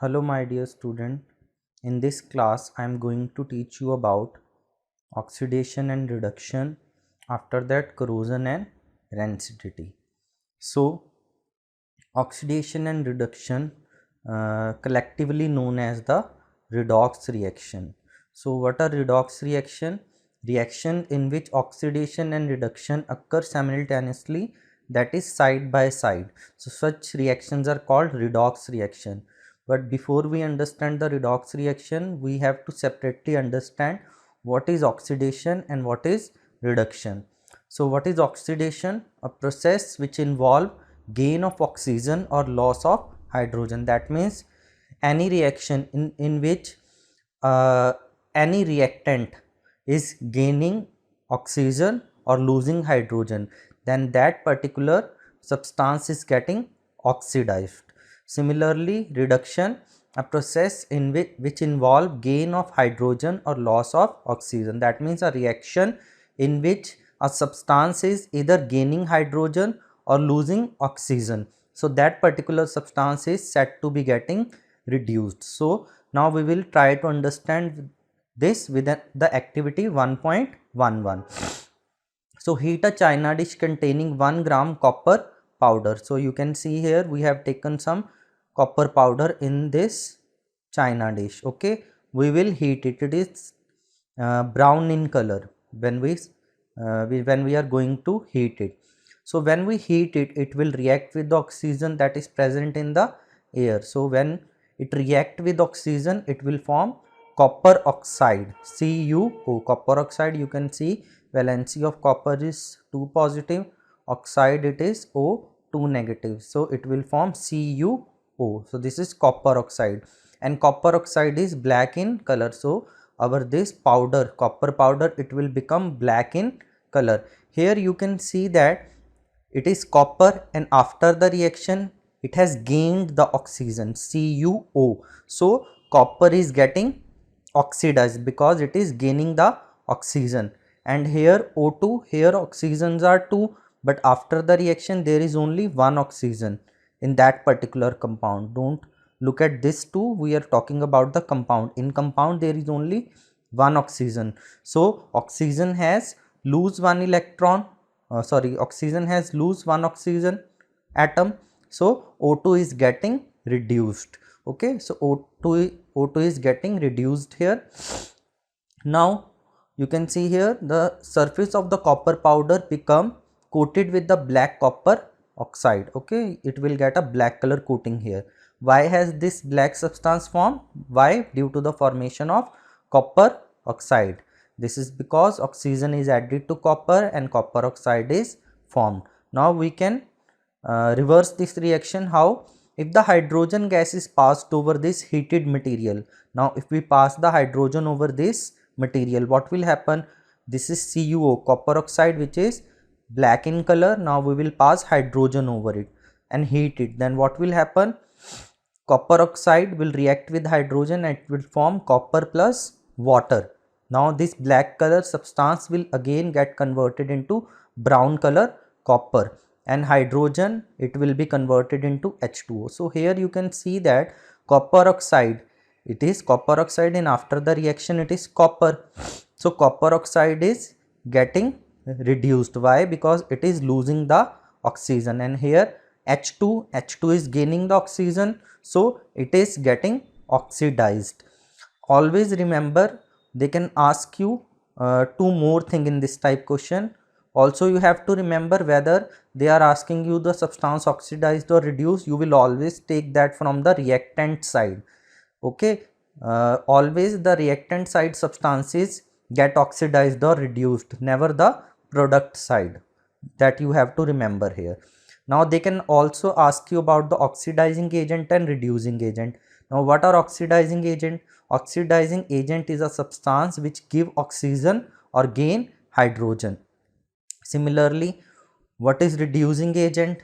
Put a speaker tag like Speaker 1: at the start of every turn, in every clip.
Speaker 1: Hello my dear student, in this class I am going to teach you about oxidation and reduction, after that corrosion and rancidity. So oxidation and reduction collectively known as the redox reaction. So what are redox reaction? Reaction in which oxidation and reduction occur simultaneously, that is side by side. So such reactions are called redox reaction. But before we understand the redox reaction, we have to separately understand what is oxidation and what is reduction. So what is oxidation? A process which involve gain of oxygen or loss of hydrogen. That means any reaction in which uh, any reactant is gaining oxygen or losing hydrogen, then that particular substance is getting oxidized. Similarly, reduction, a process in which involve gain of hydrogen or loss of oxygen. That means a reaction in which a substance is either gaining hydrogen or losing oxygen. So that particular substance is said to be getting reduced. So now we will try to understand this with the activity 1.11. So heat a china dish containing 1 gram copper powder. So you can see here we have taken some copper powder in this china dish. Okay, we will heat it. It is brown in color when we are going to heat it. So when we heat it, it will react with the oxygen that is present in the air. So when it react with oxygen, it will form copper oxide, CuO. Copper oxide, you can see valency of copper is 2 positive, oxide it is O2 negative. So it will form CuO. So this is copper oxide, and copper oxide is black in color. So our this powder, copper powder, it will become black in color. Here you can see that it is copper, and after the reaction it has gained the oxygen, CuO. So copper is getting oxidized because it is gaining the oxygen, and here O2, here oxygens are 2, but after the reaction there is only 1 oxygen in that particular compound. Don't look at this 2, we are talking about the compound. In compound there is only 1 oxygen. So oxygen has lose 1 electron, oxygen has lose 1 oxygen atom. So O2 is getting reduced. Okay, so O2 is getting reduced here. Now you can see here the surface of the copper powder become coated with the black copper oxide. Okay, it will get a black color coating here. Why has this black substance formed? Why? Due to the formation of copper oxide. This is because oxygen is added to copper and copper oxide is formed. Now we can reverse this reaction. How? If the hydrogen gas is passed over this heated material. Now if we pass the hydrogen over this material, what will happen? This is CuO, copper oxide, which is black in color. Now we will pass hydrogen over it and heat it. Then what will happen? Copper oxide will react with hydrogen and it will form copper plus water. Now this black color substance will again get converted into brown color copper, and hydrogen, it will be converted into H2O. So here you can see that copper oxide, it is copper oxide, and after the reaction it is copper. So copper oxide is getting reduced. Why? Because it is losing the oxygen, and here H2 is gaining the oxygen, so it is getting oxidized. Always remember, they can ask you two more thing in this type question. Also you have to remember, whether they are asking you the substance oxidized or reduced, you will always take that from the reactant side. Okay, always the reactant side substances get oxidized or reduced, never the product side. That you have to remember here. Now they can also ask you about the oxidizing agent and reducing agent. Now what are oxidizing agent? Oxidizing agent is a substance which give oxygen or gain hydrogen. Similarly, what is reducing agent?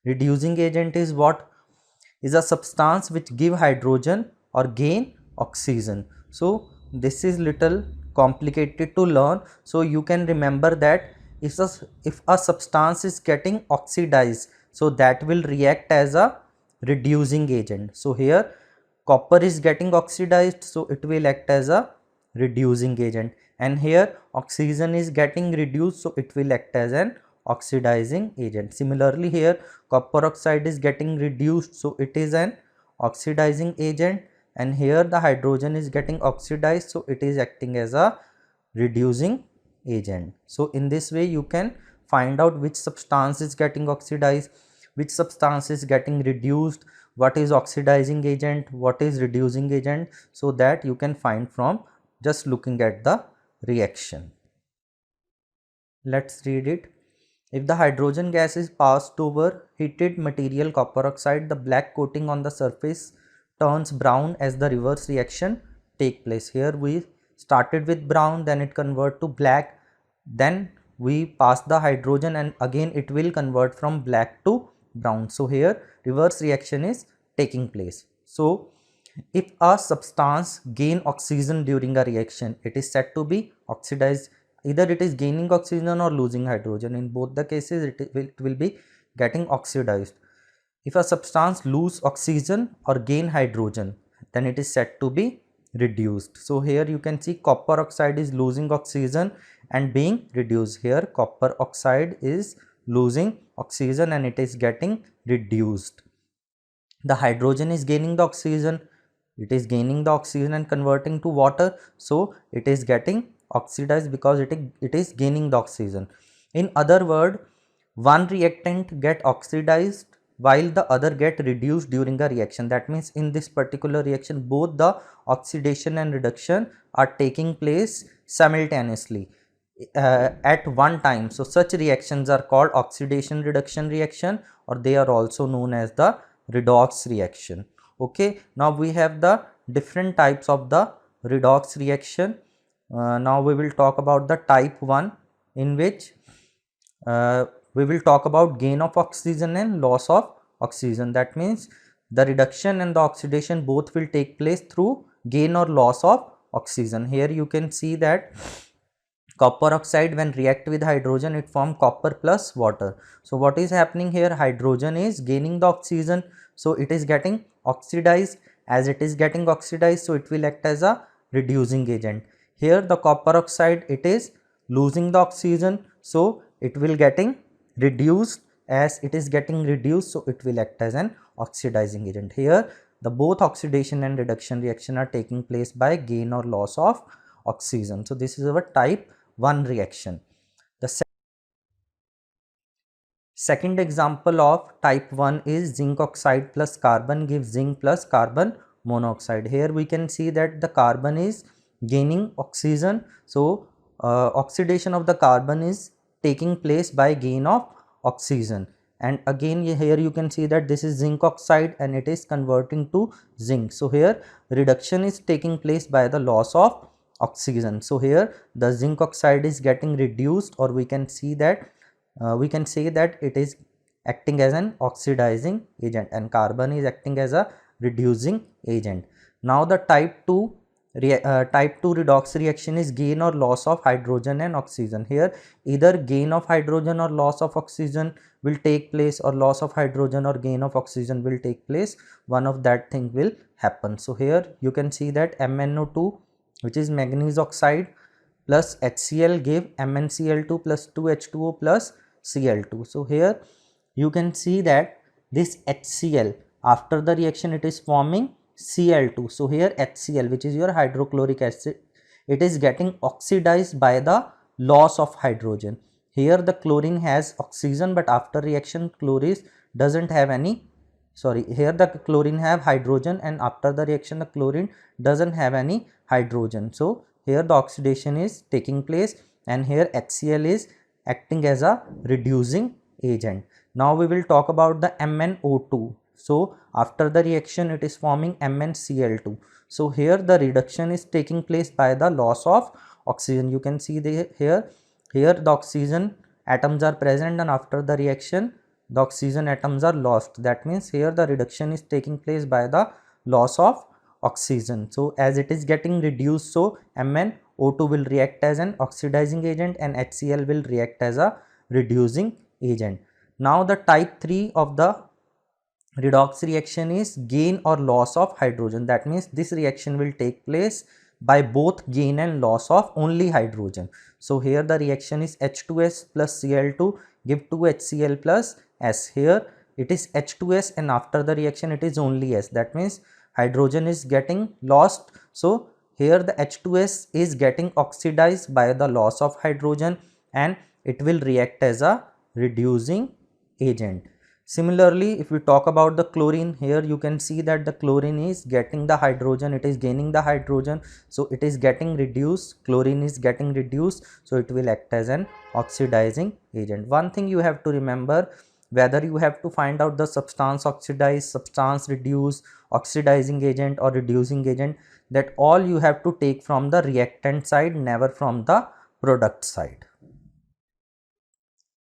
Speaker 1: Reducing agent is what? Is a substance which give hydrogen or gain oxygen. So this is little complicated to learn. So you can remember that if a substance is getting oxidized, so that will react as a reducing agent. So here copper is getting oxidized, so it will act as a reducing agent, and here oxygen is getting reduced, so it will act as an oxidizing agent. Similarly, here copper oxide is getting reduced, so it is an oxidizing agent, and here the hydrogen is getting oxidized, so it is acting as a reducing agent. So in this way you can find out which substance is getting oxidized, which substance is getting reduced, what is oxidizing agent, what is reducing agent, so that you can find from just looking at the reaction. Let's read it. If the hydrogen gas is passed over heated material copper oxide, the black coating on the surface turns brown as the reverse reaction take place. Here we started with brown, then it convert to black, then we pass the hydrogen and again it will convert from black to brown. So here reverse reaction is taking place. So if a substance gain oxygen during a reaction, it is said to be oxidized. Either it is gaining oxygen or losing hydrogen. In both the cases it will be getting oxidized. If a substance lose oxygen or gain hydrogen, then it is said to be reduced. So here you can see copper oxide is losing oxygen and being reduced. Here copper oxide is losing oxygen and it is getting reduced. The hydrogen is gaining the oxygen, it is gaining the oxygen and converting to water, so it is getting oxidized because it is gaining the oxygen. In other word, one reactant get oxidized while the other get reduced during a reaction. That means in this particular reaction both the oxidation and reduction are taking place simultaneously at one time. So such reactions are called oxidation reduction reaction, or they are also known as the redox reaction. Okay, now we have the different types of the redox reaction. Now we will talk about the type 1, in which we will talk about gain of oxygen and loss of oxygen. That means the reduction and the oxidation both will take place through gain or loss of oxygen. Here you can see that copper oxide when react with hydrogen it form copper plus water. So what is happening here, hydrogen is gaining the oxygen, so it is getting oxidized. As it is getting oxidized, so it will act as a reducing agent. Here the copper oxide it is losing the oxygen, so it will getting reduced. As it is getting reduced, so it will act as an oxidizing agent. Here the both oxidation and reduction reaction are taking place by gain or loss of oxygen. So this is our type 1 reaction. The second example of type 1 is zinc oxide plus carbon gives zinc plus carbon monoxide. Here we can see that the carbon is gaining oxygen, so oxidation of the carbon is taking place by gain of oxygen, and again here you can see that this is zinc oxide and it is converting to zinc. So here reduction is taking place by the loss of oxygen. So here the zinc oxide is getting reduced, or we can see that we can say that it is acting as an oxidizing agent and carbon is acting as a reducing agent. Now the type 2 redox reaction is gain or loss of hydrogen and oxygen. Here either gain of hydrogen or loss of oxygen will take place, or loss of hydrogen or gain of oxygen will take place. One of that thing will happen. So here you can see that MnO2, which is manganese oxide, plus HCl give MnCl2 plus 2H2O plus Cl2. So here you can see that this HCl after the reaction it is forming Cl2. So here HCl, which is your hydrochloric acid, it is getting oxidized by the loss of hydrogen. Here the chlorine has oxygen, but after reaction chlorine doesn't have any, here the chlorine have hydrogen and after the reaction the chlorine doesn't have any hydrogen. So here the oxidation is taking place and here HCl is acting as a reducing agent. Now we will talk about the MnO2. So after the reaction it is forming MnCl2. So here the reduction is taking place by the loss of oxygen. You can see here the oxygen atoms are present and after the reaction the oxygen atoms are lost. That means here the reduction is taking place by the loss of oxygen. So as it is getting reduced, so MnO2 will react as an oxidizing agent and HCl will react as a reducing agent. Now the type 3 of the Redox reaction is gain or loss of hydrogen. That means this reaction will take place by both gain and loss of only hydrogen. So here the reaction is H2S plus Cl2 give 2HCl plus S. Here it is H2S and after the reaction it is only S. That means hydrogen is getting lost. So here the H2S is getting oxidized by the loss of hydrogen and it will react as a reducing agent. Similarly, if we talk about the chlorine, here you can see that the chlorine is getting the hydrogen, it is gaining the hydrogen, so it is getting reduced, chlorine is getting reduced, so it will act as an oxidizing agent. One thing you have to remember, whether you have to find out the substance oxidized, substance reduced, oxidizing agent or reducing agent, that all you have to take from the reactant side, never from the product side.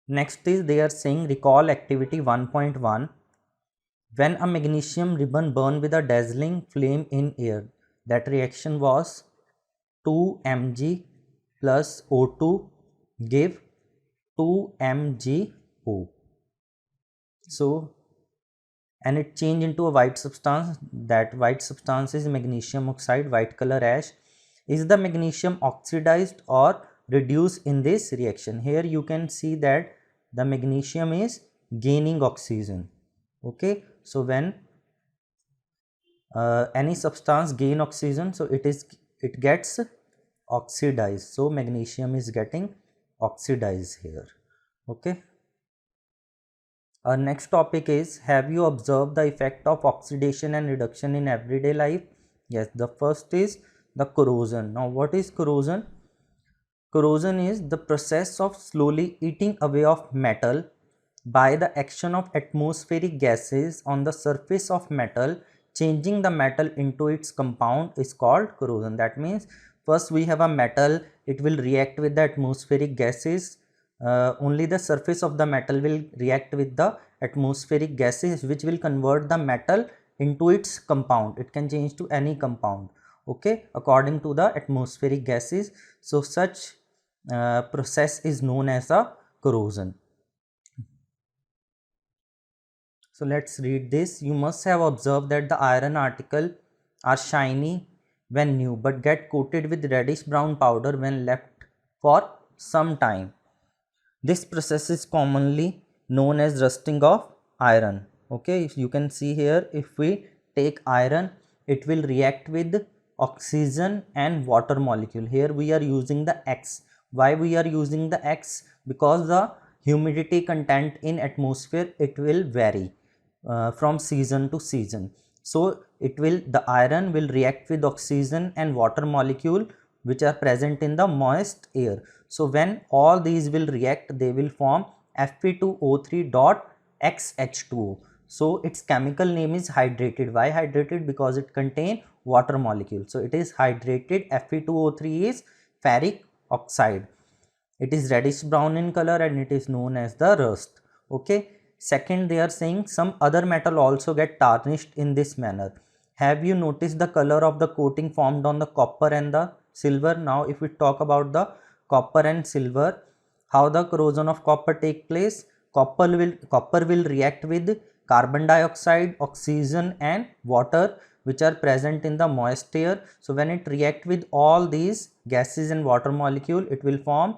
Speaker 1: Next is they are saying recall activity 1.1. When a magnesium ribbon burned with a dazzling flame in air, that reaction was 2 Mg plus O2 give 2 MgO. So, and it changed into a white substance. That white substance is magnesium oxide, white color ash. Is the magnesium oxidized or reduced in this reaction? Here you can see that the magnesium is gaining oxygen. Okay, so when any substance gain oxygen, so it gets oxidized. So magnesium is getting oxidized here. Okay. Our next topic is, have you observed the effect of oxidation and reduction in everyday life? Yes, the first is the corrosion. Now what is corrosion? Corrosion is the process of slowly eating away of metal by the action of atmospheric gases on the surface of metal. Changing the metal into its compound is called corrosion. That means first we have a metal, it will react with the atmospheric gases. Only the surface of the metal will react with the atmospheric gases, which will convert the metal into its compound. It can change to any compound, okay, according to the atmospheric gases. So such process is known as a corrosion. So let's read this. You must have observed that the iron articles are shiny when new but get coated with reddish brown powder when left for some time. This process is commonly known as rusting of iron. Okay, you can see here, if we take iron, it will react with oxygen and water molecule. Here we are using the X. Why we are using the X? Because the humidity content in atmosphere, it will vary from season to season. So the iron will react with oxygen and water molecule which are present in the moist air. So when all these will react, they will form Fe2O3 dot XH2O. So its chemical name is hydrated. Why hydrated? Because it contains water molecule. So it is hydrated. Fe2O3 is ferric oxide. It is reddish brown in color and it is known as the rust. Okay. Second, they are saying some other metal also get tarnished in this manner. Have you noticed the color of the coating formed on the copper and the silver? Now if we talk about the copper and silver, how the corrosion of copper take place? Copper will react with carbon dioxide, oxygen and water which are present in the moist air. So when it react with all these gases and water molecule, it will form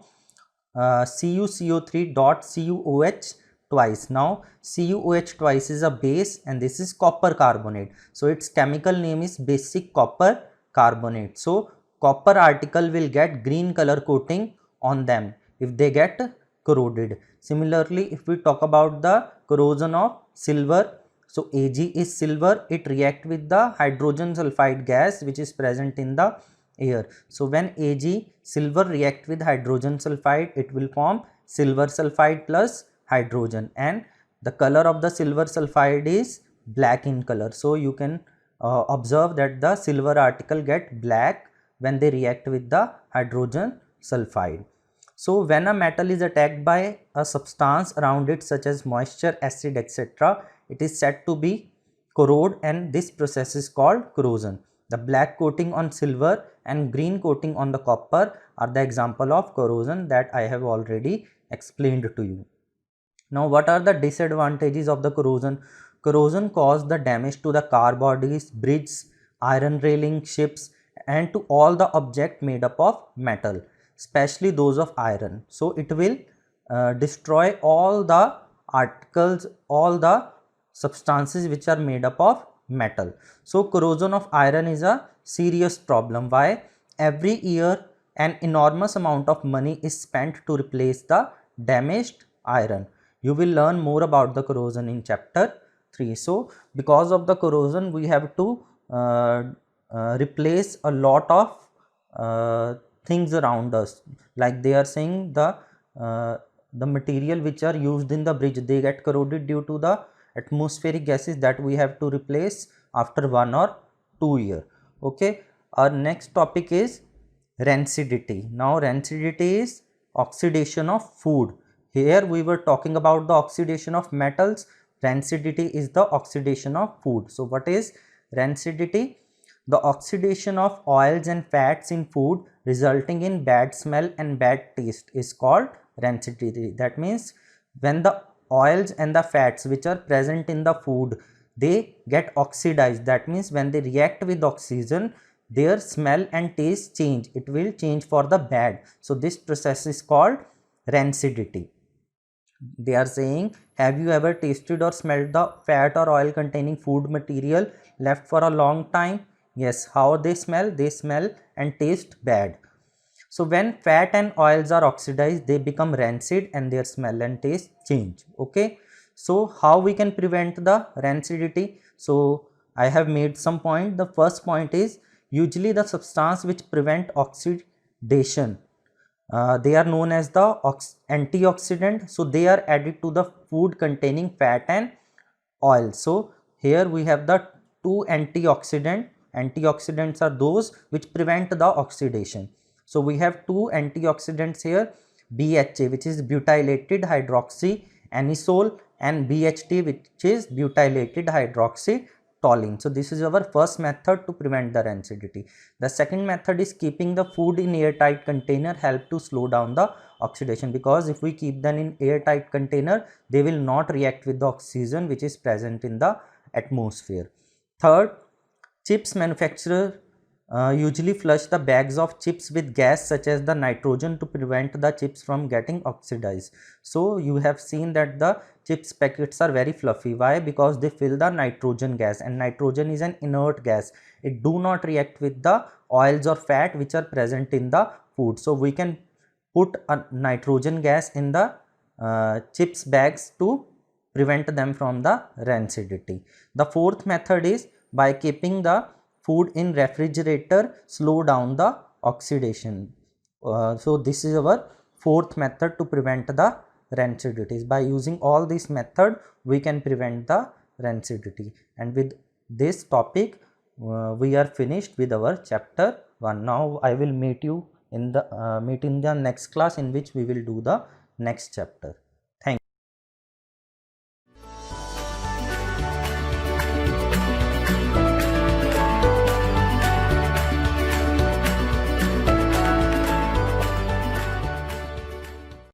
Speaker 1: CuCO3 dot CuOH twice. Now CuOH twice is a base and this is copper carbonate. So its chemical name is basic copper carbonate. So copper article will get green color coating on them if they get corroded. Similarly, if we talk about the corrosion of silver, so Ag is silver, it react with the hydrogen sulfide gas which is present in the air. So when Ag silver react with hydrogen sulfide, it will form silver sulfide plus hydrogen, and the color of the silver sulfide is black in color. So you can observe that the silver article get black when they react with the hydrogen sulfide. So when a metal is attacked by a substance around it such as moisture, acid, etc., it is said to be corrode, and this process is called corrosion. The black coating on silver and green coating on the copper are the example of corrosion that I have already explained to you. Now what are the disadvantages of the corrosion? corrosion causes the damage to the car bodies, bridges, iron railing, ships, and to all the objects made up of metal, especially those of iron. So it will destroy all the articles, all the substances which are made up of metal. So corrosion of iron is a serious problem. Why? Every year an enormous amount of money is spent to replace the damaged iron. You will learn more about the corrosion in chapter 3. So because of the corrosion we have to replace a lot of things around us. Like they are saying the material which are used in the bridge, they get corroded due to the atmospheric gases that we have to replace after 1 or 2 years. Okay, our next topic is rancidity. Now rancidity is oxidation of food. Here we were talking about the oxidation of metals. Rancidity is the oxidation of food. So what is rancidity? The oxidation of oils and fats in food resulting in bad smell and bad taste is called rancidity. That means when the oils and the fats which are present in the food, they get oxidized. That means when they react with oxygen, their smell and taste change. It will change for the bad. So this process is called rancidity. They are saying, have you ever tasted or smelled the fat or oil containing food material left for a long time? Yes. How they smell? They smell and taste bad. So when fat and oils are oxidized, they become rancid and their smell and taste change. Okay. So how we can prevent the rancidity? So I have made some point. The first point is usually the substance which prevent oxidation. They are known as the antioxidant. So they are added to the food containing fat and oil. So here we have the two antioxidant. Antioxidants are those which prevent the oxidation. So we have two antioxidants here, BHA, which is butylated hydroxy anisole, and BHT, which is butylated hydroxy toluene. So this is our first method to prevent the rancidity. The second method is keeping the food in airtight container help to slow down the oxidation, because if we keep them in airtight container, they will not react with the oxygen which is present in the atmosphere. Third, chips manufacturer usually flush the bags of chips with gas such as the nitrogen to prevent the chips from getting oxidized. So you have seen that the chips packets are very fluffy. Why? Because they fill the nitrogen gas, and nitrogen is an inert gas. It do not react with the oils or fat which are present in the food. So we can put a nitrogen gas in the chips bags to prevent them from the rancidity. The fourth method is by keeping the food in refrigerator, slow down the oxidation. So this is our fourth method to prevent the rancidity. By using all this method, we can prevent the rancidity. And with this topic, we are finished with our chapter 1. Now I will meet you in the next class, in which we will do the next chapter.